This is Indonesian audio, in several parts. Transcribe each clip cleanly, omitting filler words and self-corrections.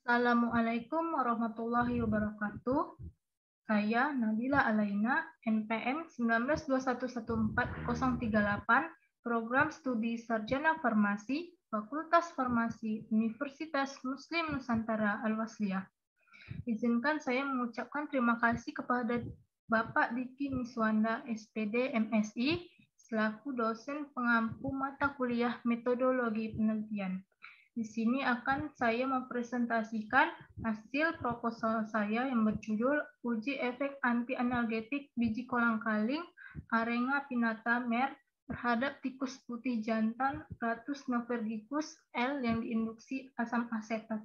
Assalamualaikum warahmatullahi wabarakatuh. Saya Nabila Alaina, NPM 192114038, Program Studi Sarjana Farmasi, Fakultas Farmasi, Universitas Muslim Nusantara Al-Wasliyah. Izinkan saya mengucapkan terima kasih kepada Bapak Diki Miswanda, SPD, MSI, selaku dosen pengampu mata kuliah metodologi penelitian. Di sini akan saya mempresentasikan hasil proposal saya yang berjudul Uji Efek Anti-Analgetik Biji Kolang-kaling Arenga pinnata mer terhadap tikus putih jantan Ratus novergicus L yang diinduksi asam asetat.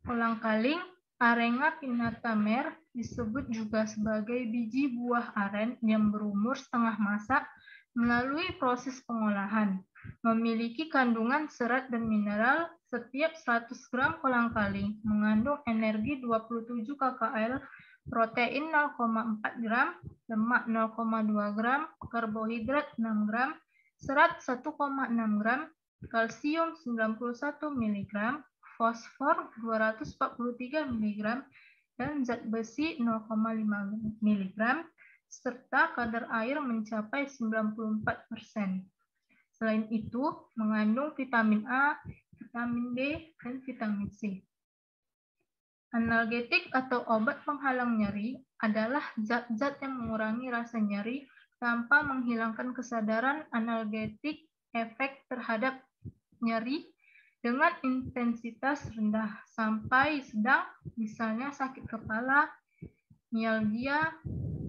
Kolang-kaling Arenga pinnata mer disebut juga sebagai biji buah aren yang berumur setengah masak melalui proses pengolahan. Memiliki kandungan serat dan mineral, setiap 100 gram kolang-kaling mengandung energi 27 kcal, protein 0,4 gram, lemak 0,2 gram, karbohidrat 6 gram, serat 1,6 gram, kalsium 91 mg, fosfor 243 mg, dan zat besi 0,5 mg, serta kadar air mencapai 94%. Selain itu, mengandung vitamin A, vitamin D, dan vitamin C. Analgetik atau obat penghalang nyeri adalah zat-zat yang mengurangi rasa nyeri tanpa menghilangkan kesadaran. Analgetik efek terhadap nyeri dengan intensitas rendah sampai sedang, misalnya sakit kepala, mialgia,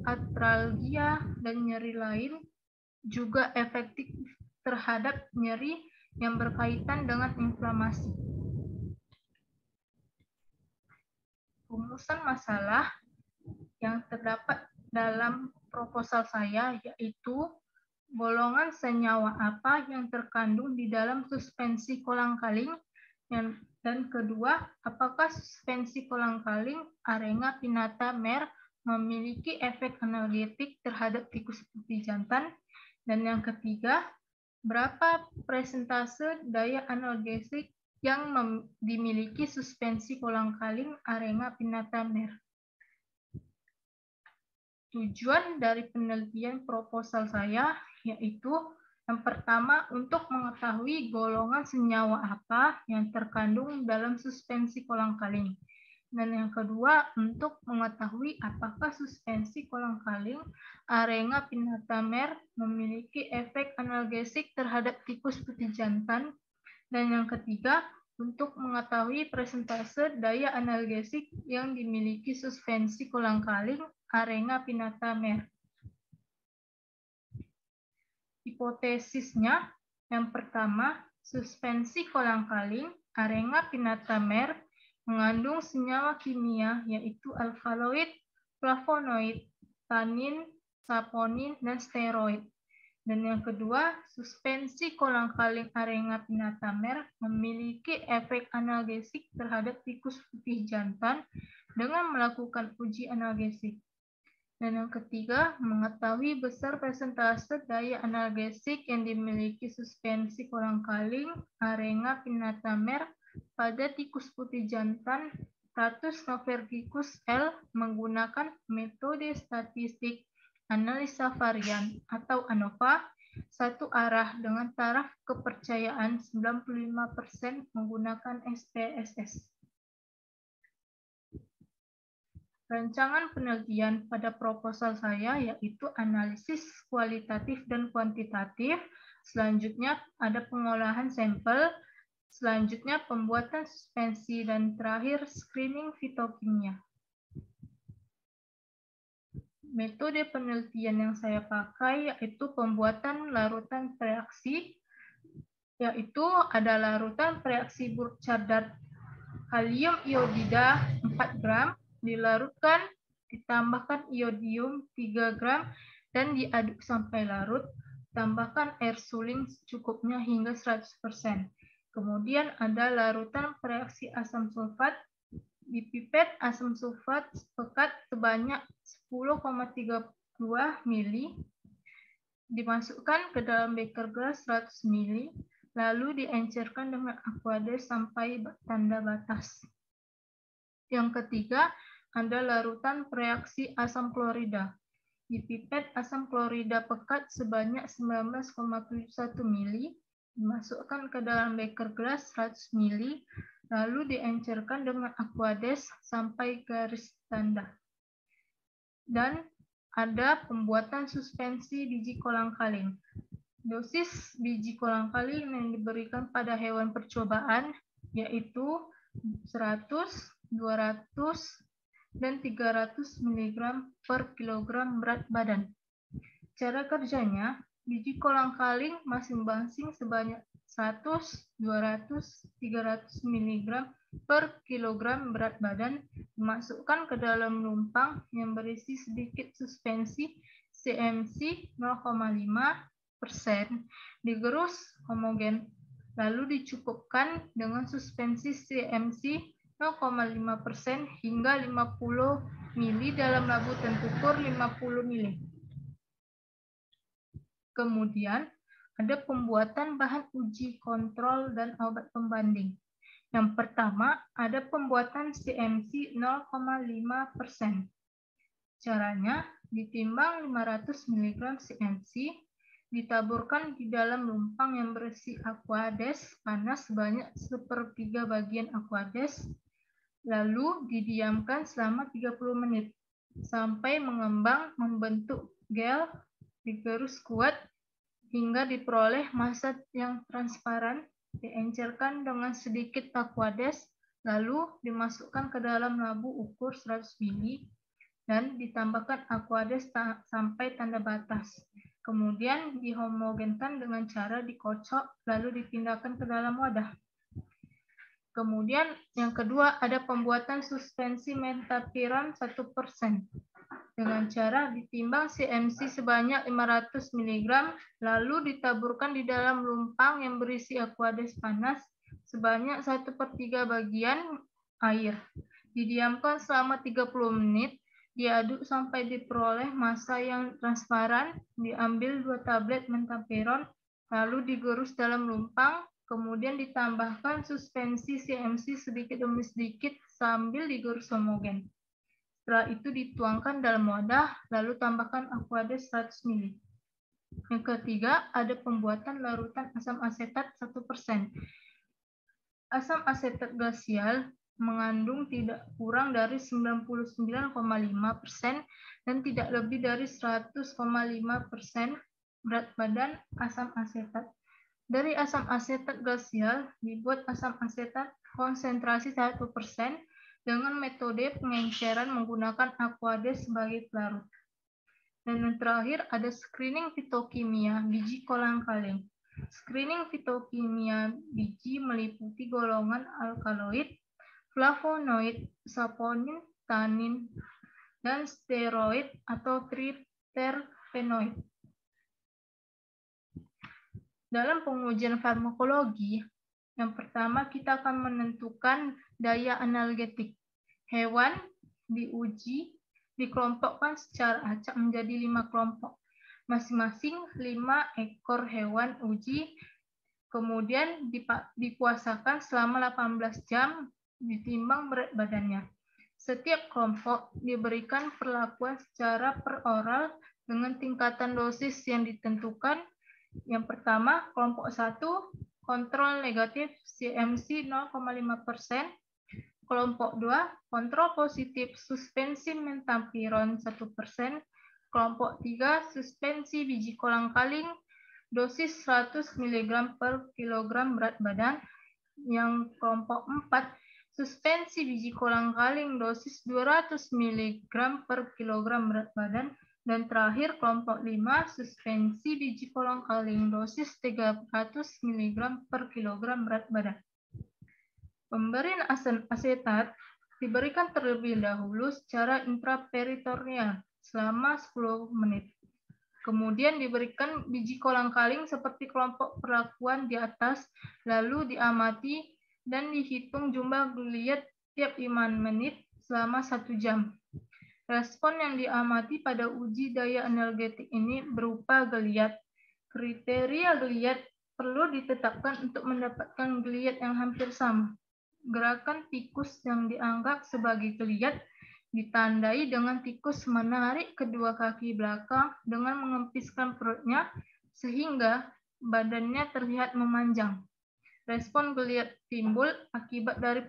artralgia, dan nyeri lain, juga efektif terhadap nyeri yang berkaitan dengan inflamasi. Rumusan masalah yang terdapat dalam proposal saya yaitu golongan senyawa apa yang terkandung di dalam suspensi kolang-kaling, dan kedua, apakah suspensi kolang-kaling Arenga pinnata mer memiliki efek analgetik terhadap tikus putih jantan, dan yang ketiga, berapa persentase daya analgesik yang dimiliki suspensi kolang-kaling Arenga pinnata mer. Tujuan dari penelitian proposal saya yaitu yang pertama, untuk mengetahui golongan senyawa apa yang terkandung dalam suspensi kolang-kaling. Dan yang kedua, untuk mengetahui apakah suspensi kolang-kaling Arenga pinnata mer memiliki efek analgesik terhadap tikus putih jantan. Dan yang ketiga, untuk mengetahui persentase daya analgesik yang dimiliki suspensi kolang-kaling Arenga pinnata mer. Hipotesisnya, yang pertama, suspensi kolang-kaling Arenga pinnata mer mengandung senyawa kimia yaitu alkaloid, flavonoid, tanin, saponin, dan steroid. Dan yang kedua, suspensi kolang-kaling Arenga pinnata mer memiliki efek analgesik terhadap tikus putih jantan dengan melakukan uji analgesik. Dan yang ketiga, mengetahui besar persentase daya analgesik yang dimiliki suspensi kolang-kaling Arenga pinnata mer pada tikus putih jantan Ratus novergicus L menggunakan metode statistik analisa varian atau ANOVA satu arah dengan taraf kepercayaan 95% menggunakan SPSS. Rancangan penelitian pada proposal saya yaitu analisis kualitatif dan kuantitatif, selanjutnya ada pengolahan sampel, selanjutnya pembuatan suspensi, dan terakhir screening fitokimia. Metode penelitian yang saya pakai yaitu pembuatan larutan preaksi, yaitu ada larutan preaksi Burkhardt kalium iodida 4 gram, dilarutkan, ditambahkan iodium 3 gram, dan diaduk sampai larut, tambahkan air suling secukupnya hingga 100%. Kemudian ada larutan preaksi asam sulfat, dipipet asam sulfat pekat sebanyak 10,32 mili, dimasukkan ke dalam beker gelas 100 mili, lalu diencerkan dengan Aquades sampai tanda batas. Yang ketiga, ada larutan reaksi asam klorida. Di pipet asam klorida pekat sebanyak 19,71 mili, dimasukkan ke dalam beker gelas 100 mili, lalu diencerkan dengan Aquades sampai garis tanda. Dan ada pembuatan suspensi biji kolang-kaling. Dosis biji kolang-kaling yang diberikan pada hewan percobaan yaitu 100, 200, dan 300 mg per kilogram berat badan. Cara kerjanya, biji kolang-kaling masing-masing sebanyak 100, 200, 300 mg per kilogram berat badan dimasukkan ke dalam lumpang yang berisi sedikit suspensi CMC 0,5%, digerus homogen, lalu dicukupkan dengan suspensi CMC 0,5% hingga 50 mili dalam labutan ukur 50 mili. Kemudian, ada pembuatan bahan uji kontrol dan obat pembanding. Yang pertama, ada pembuatan CMC 0,5%. Caranya, ditimbang 500 mg CMC, ditaburkan di dalam lumpang yang berisi Aquades panas sebanyak 1/3 bagian Aquades, lalu didiamkan selama 30 menit sampai mengembang membentuk gel, digerus kuat hingga diperoleh massa yang transparan, diencerkan dengan sedikit Aquades, lalu dimasukkan ke dalam labu ukur 100 mili dan ditambahkan Aquades sampai tanda batas. Kemudian dihomogenkan dengan cara dikocok, lalu dipindahkan ke dalam wadah. Kemudian yang kedua ada pembuatan suspensi metapiron 1%. Dengan cara ditimbang CMC sebanyak 500 mg, lalu ditaburkan di dalam lumpang yang berisi Aquades panas sebanyak 1/3 bagian air. Didiamkan selama 30 menit, diaduk sampai diperoleh massa yang transparan, diambil 2 tablet metapiron, lalu digerus dalam lumpang, kemudian ditambahkan suspensi CMC sedikit demi sedikit sambil digerus homogen. Setelah itu dituangkan dalam wadah, lalu tambahkan Aquades 100 ml. Yang ketiga, ada pembuatan larutan asam asetat 1%. Asam asetat glasial mengandung tidak kurang dari 99,5% dan tidak lebih dari 100,5% berat badan asam asetat. Dari asam asetat glasial dibuat asam asetat konsentrasi 1% dengan metode pengenceran menggunakan Aquades sebagai pelarut. Dan yang terakhir ada screening fitokimia biji kolang-kaling. Screening fitokimia biji meliputi golongan alkaloid, flavonoid, saponin, tanin, dan steroid atau triterpenoid. Dalam pengujian farmakologi, yang pertama kita akan menentukan daya analgetik. Hewan diuji dikelompokkan secara acak menjadi 5 kelompok. Masing-masing 5 ekor hewan uji, kemudian dipuasakan selama 18 jam, ditimbang berat badannya. Setiap kelompok diberikan perlakuan secara peroral dengan tingkatan dosis yang ditentukan. Yang pertama, kelompok 1, kontrol negatif CMC 0,5%. Kelompok 2, kontrol positif suspensi metapiron 1%. Kelompok 3, suspensi biji kolang-kaling dosis 100 mg per kilogram berat badan. Yang kelompok 4, suspensi biji kolang-kaling dosis 200 mg per kilogram berat badan. Dan terakhir kelompok 5, suspensi biji kolang-kaling dosis 300 mg per kilogram berat badan. Pemberian asam asetat diberikan terlebih dahulu secara intraperitoneal selama 10 menit. Kemudian diberikan biji kolang-kaling seperti kelompok perlakuan di atas, lalu diamati dan dihitung jumlah geliat tiap 5 menit selama 1 jam. Respon yang diamati pada uji daya analgetik ini berupa geliat. Kriteria geliat perlu ditetapkan untuk mendapatkan geliat yang hampir sama. Gerakan tikus yang dianggap sebagai geliat ditandai dengan tikus menarik kedua kaki belakang dengan mengempiskan perutnya sehingga badannya terlihat memanjang. Respon geliat timbul akibat dari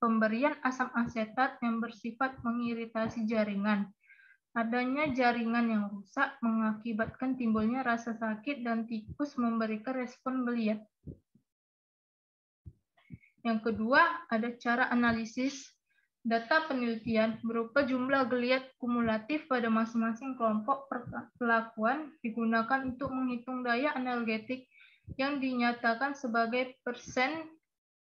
pemberian asam asetat yang bersifat mengiritasi jaringan. Adanya jaringan yang rusak mengakibatkan timbulnya rasa sakit dan tikus memberikan respon geliat. Yang kedua, ada cara analisis data penelitian berupa jumlah geliat kumulatif pada masing-masing kelompok perlakuan digunakan untuk menghitung daya analgetik yang dinyatakan sebagai persen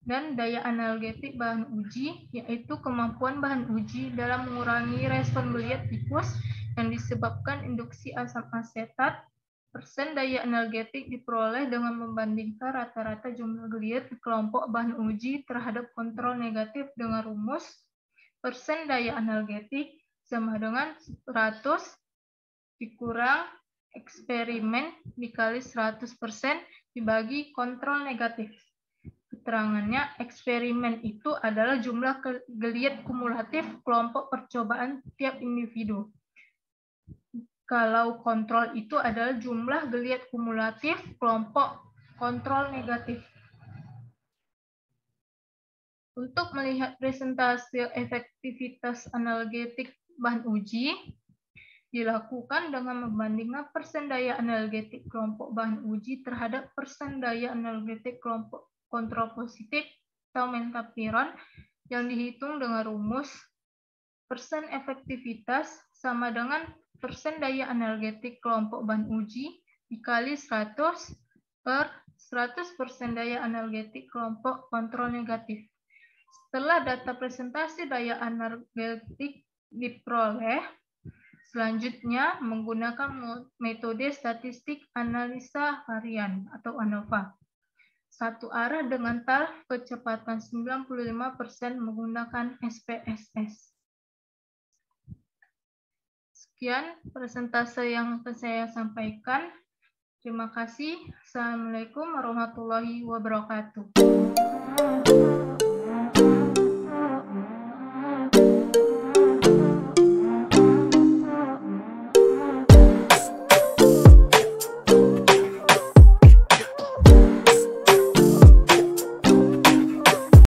dan daya analgetik bahan uji, yaitu kemampuan bahan uji dalam mengurangi respon geliat tikus yang disebabkan induksi asam asetat. Persen daya analgetik diperoleh dengan membandingkan rata-rata jumlah geliat di kelompok bahan uji terhadap kontrol negatif dengan rumus persen daya analgetik sama dengan 100 dikurang eksperimen dikali 100% dibagi kontrol negatif. Keterangannya, eksperimen itu adalah jumlah geliat kumulatif kelompok percobaan tiap individu. Kalau kontrol itu adalah jumlah geliat kumulatif kelompok kontrol negatif. Untuk melihat presentase efektivitas analgetik bahan uji, dilakukan dengan membandingkan persen daya analgetik kelompok bahan uji terhadap persen daya analgetik kelompok kontrol positif atau mentapiron yang dihitung dengan rumus persen efektivitas sama dengan persen daya analgetik kelompok bahan uji dikali 100 per 100% daya analgetik kelompok kontrol negatif. Setelah data presentasi daya analgetik diperoleh, selanjutnya menggunakan metode statistik analisa varian atau ANOVA. Satu arah dengan taraf kecepatan 95% menggunakan SPSS. Sekian presentase yang akan saya sampaikan. Terima kasih. Assalamualaikum warahmatullahi wabarakatuh.